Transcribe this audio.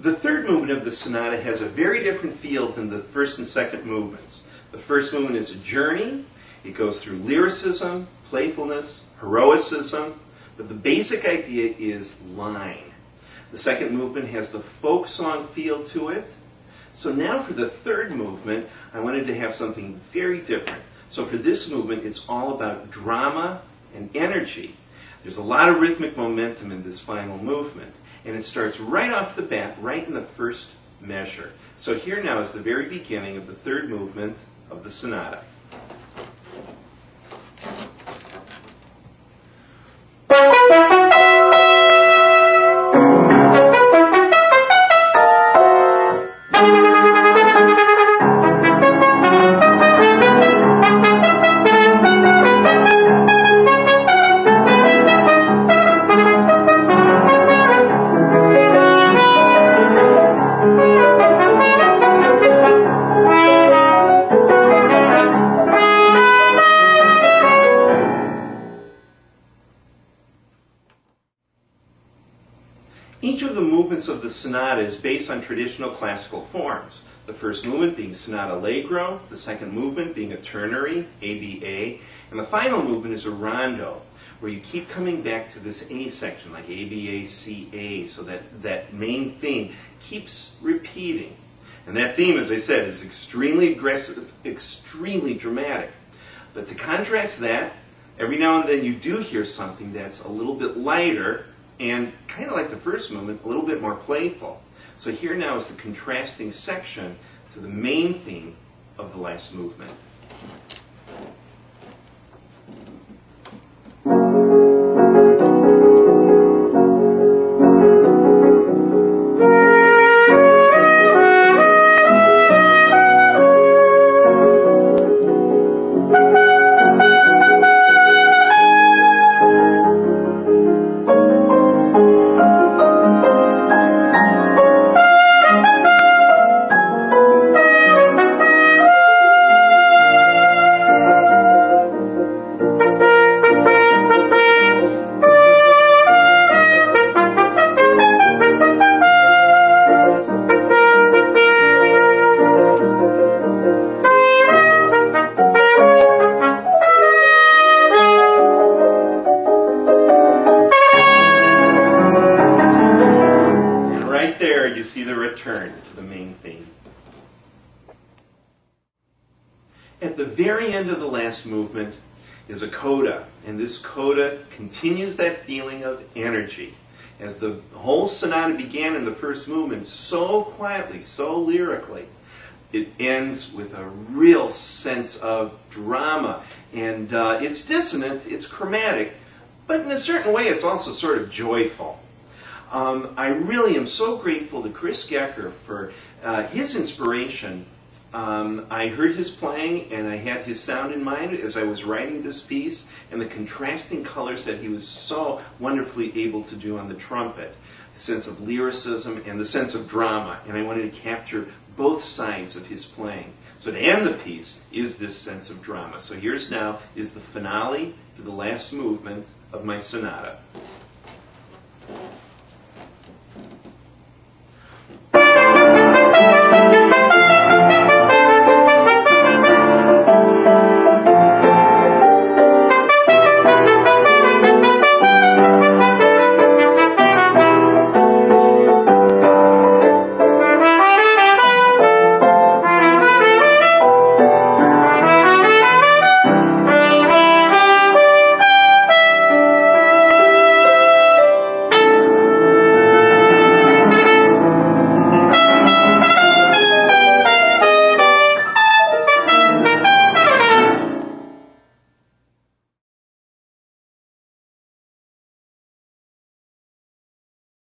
The third movement of the sonata has a very different feel than the first and second movements. The first movement is a journey. It goes through lyricism, playfulness, heroicism, but the basic idea is line. The second movement has the folk song feel to it. So now for the third movement, I wanted to have something very different. So for this movement, it's all about drama and energy. There's a lot of rhythmic momentum in this final movement. And it starts right off the bat, right in the first measure. So here now is the very beginning of the third movement of the sonata. Each of the movements of the sonata is based on traditional classical forms. The first movement being sonata allegro, the second movement being a ternary, ABA, and the final movement is a rondo, where you keep coming back to this A section, like ABA, CA, so that main theme keeps repeating. And that theme, as I said, is extremely aggressive, extremely dramatic. But to contrast that, every now and then you do hear something that's a little bit lighter, and kind of like the first movement, a little bit more playful. So here now is the contrasting section to the main theme of the last movement. You see the return to the main theme. At the very end of the last movement is a coda, and this coda continues that feeling of energy. As the whole sonata began in the first movement, so quietly, so lyrically, it ends with a real sense of drama. And it's dissonant, it's chromatic, but in a certain way it's also sort of joyful. I really am so grateful to Chris Gecker for his inspiration. I heard his playing and I had his sound in mind as I was writing this piece, and the contrasting colors that he was so wonderfully able to do on the trumpet, the sense of lyricism and the sense of drama, and I wanted to capture both sides of his playing. So to end the piece is this sense of drama. So here's now is the finale to the last movement of my sonata.